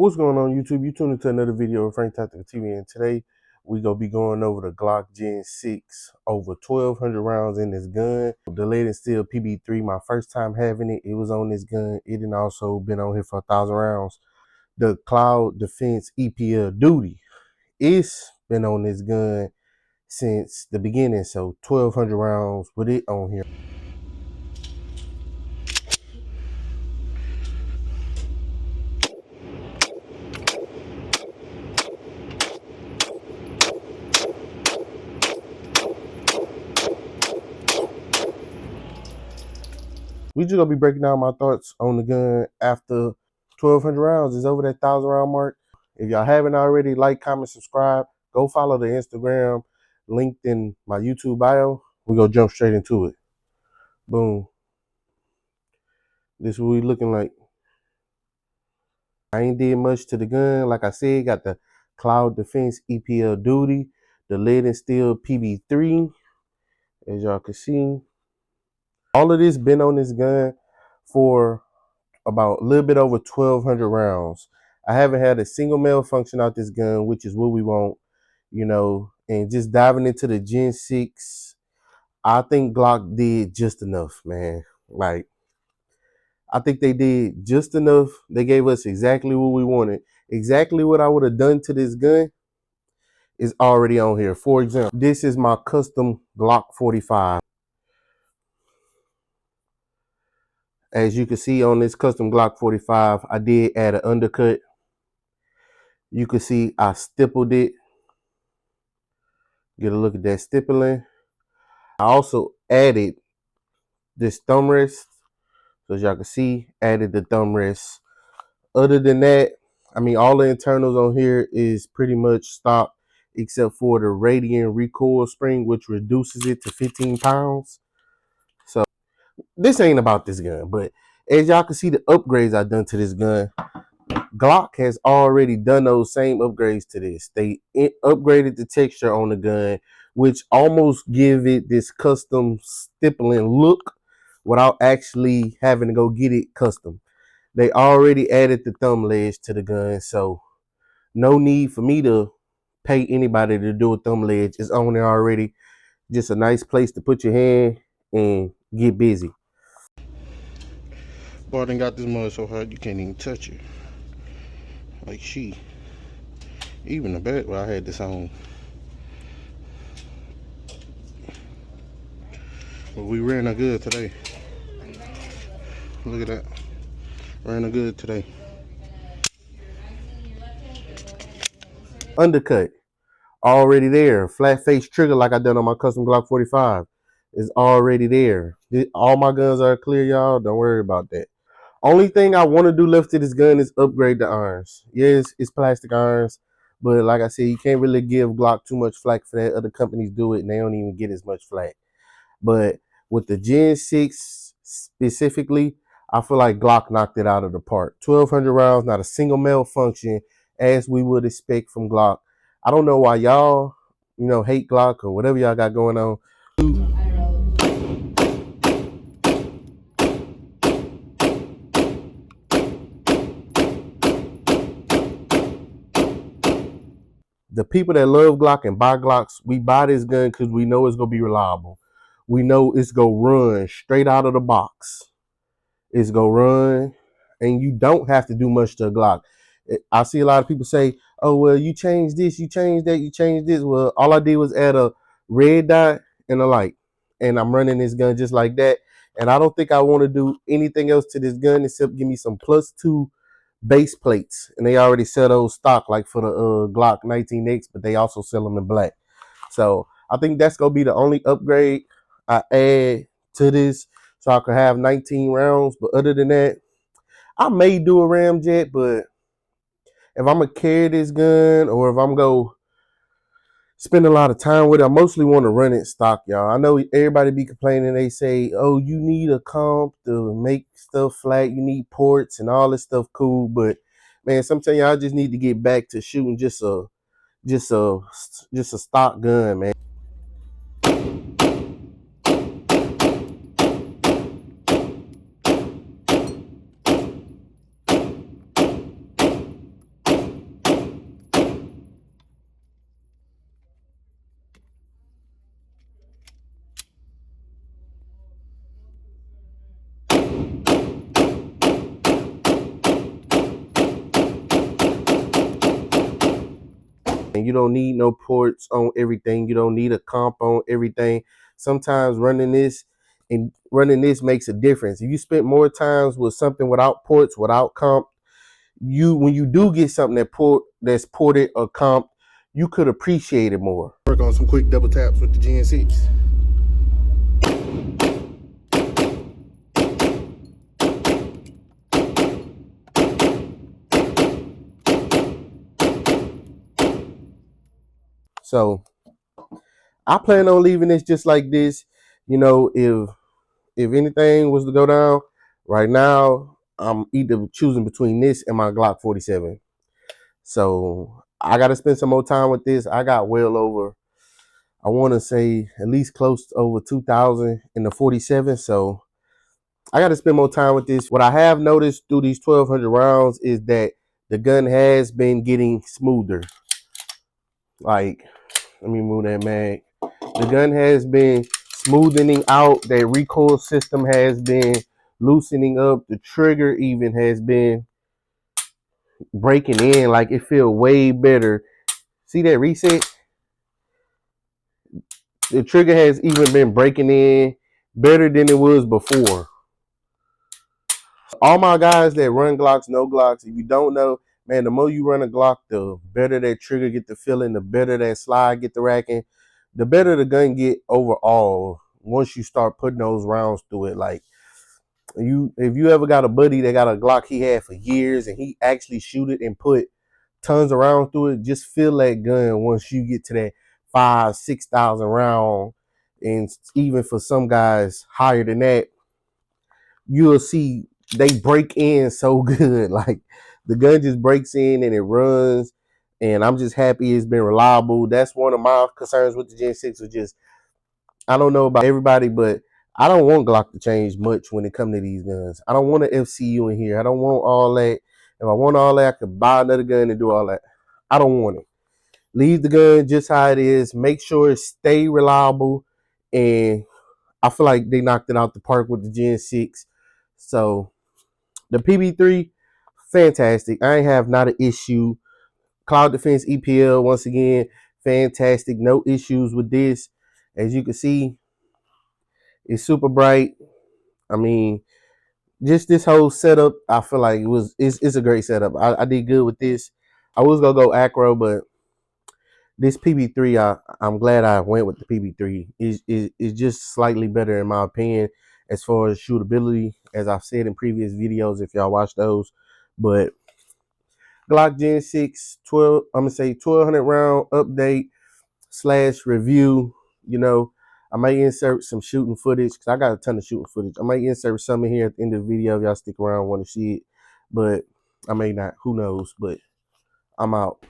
What's going on, YouTube? You tuned into another video of Frank Tactical TV, and today we gonna be going over the Glock Gen 6. Over 1,200 rounds in this gun. The lead and steel PB3. My first time having it. It was on this gun. It had also been on here for 1,000 rounds. The Cloud Defense EPL Duty. It's been on this gun since the beginning. So 1,200 rounds with it on here. We just gonna be breaking down my thoughts on the gun after 1,200 rounds is over that 1,000 round mark. If y'all haven't already, like, comment, subscribe. Go follow the Instagram linked in my YouTube bio. We gonna jump straight into it. Boom. This is what we looking like. I ain't did much to the gun. Like I said, got the Cloud Defense EPL Duty, the lead and steel PB3, as y'all can see. All of this been on this gun for about a little bit over 1,200 rounds. I haven't had a single malfunction out this gun, which is what we want, you know. And just diving into the Gen 6, I think Glock did just enough, man. Like, I think they did just enough. They gave us exactly what we wanted. Exactly what I would have done to this gun is already on here. For example, this is my custom Glock 45. As you can see on this custom Glock 45, I did add an undercut. You can see I stippled it. Get a look at that stippling. I also added this thumb rest. So as y'all can see, added the thumb rest. Other than that, I mean, all the internals on here is pretty much stock except for the Radiant Recoil spring, which reduces it to 15 pounds. So this ain't about this gun, but as y'all can see the upgrades I've done to this gun, Glock has already done those same upgrades to this. They upgraded the texture on the gun, which almost give it this custom stippling look without actually having to go get it custom. They already added the thumb ledge to the gun, so no need for me to pay anybody to do a thumb ledge. It's on there already. Just a nice place to put your hand and get busy. Boy, I done got this mud so hard you can't even touch it. Like she. Even the bed where I had this on. But we ran her good today. Look at that. Ran her good today. Undercut. Already there. Flat face trigger like I done on my custom Glock 45 is already there. All my guns are clear, y'all. Don't worry about that. Only thing I want to do left to this gun is upgrade the irons. Yes, it's plastic irons, but like I said, you can't really give Glock too much flack for that. Other companies do it and they don't even get as much flack. But with the Gen 6 specifically, I feel like Glock knocked it out of the park. 1,200 rounds, not a single malfunction, as we would expect from Glock. I don't know why y'all, hate Glock or whatever y'all got going on. The people that love Glock and buy Glocks, we buy this gun because we know it's going to be reliable. We know it's going to run straight out of the box. It's going to run, and you don't have to do much to a Glock. I see a lot of people say, oh, well, you changed this, you changed that, you changed this. Well, all I did was add a red dot and a light, and I'm running this gun just like that. And I don't think I want to do anything else to this gun except give me some +2 base plates, and they already sell those stock like for the Glock 19X, but they also sell them in black. So I think that's gonna be the only upgrade I add to this, so I could have 19 rounds. But other than that, I may do a ramjet, but if I'm gonna carry this gun or if I'm gonna spend a lot of time with it, I mostly want to run it stock, y'all. I know everybody be complaining. They say, oh, you need a comp to make stuff flat. You need ports and all this stuff. Cool. But man, sometimes y'all just need to get back to shooting just a stock gun, man. And you don't need no ports on everything. You don't need a comp on everything. Sometimes running this makes a difference. If you spend more times with something without ports, without comp, when you do get something that's ported or comp, you could appreciate it more. Work on some quick double taps with the Gen 6. So I plan on leaving this just like this. You know, if anything was to go down right now, I'm either choosing between this and my Glock 47. So I got to spend some more time with this. I got well over, I want to say at least close to over 2,000 in the 47. So I got to spend more time with this. What I have noticed through these 1,200 rounds is that the gun has been getting smoother. Like, let me move that mag. The gun has been smoothening out. That recoil system has been loosening up. The trigger even has been breaking in. Like, it feels way better. See that reset? The trigger has even been breaking in better than it was before. All my guys that run Glocks, no Glocks, if you don't know, man, the more you run a Glock, the better that trigger get the feeling, the better that slide get the racking, the better the gun get overall once you start putting those rounds through it. Like, if you ever got a buddy that got a Glock he had for years and he actually shoot it and put tons of rounds through it, just feel that gun once you get to that 5,000-6,000 round, and even for some guys higher than that, you'll see they break in so good. Like, the gun just breaks in and it runs, and I'm just happy it's been reliable. That's one of my concerns with the Gen 6 was just, I don't know about everybody, but I don't want Glock to change much when it comes to these guns. I don't want an FCU in here. I don't want all that. If I want all that, I could buy another gun and do all that. I don't want it. Leave the gun just how it is. Make sure it stay reliable. And I feel like they knocked it out the park with the Gen 6. So the PB3, fantastic. I ain't have not an issue. Cloud Defense EPL, once again, fantastic. No issues with this. As you can see, it's super bright. I mean, just this whole setup, I feel like it's a great setup. I did good with this. I was gonna go acro, but this PB3, I'm glad I went with the PB3. It's just slightly better in my opinion as far as shootability, as I've said in previous videos if y'all watch those. But Glock Gen 6, I'm gonna say 1,200 round update / review. You know, I might insert some shooting footage because I got a ton of shooting footage. I might insert some in here at the end of the video if y'all stick around and want to see it, but I may not. Who knows? But I'm out.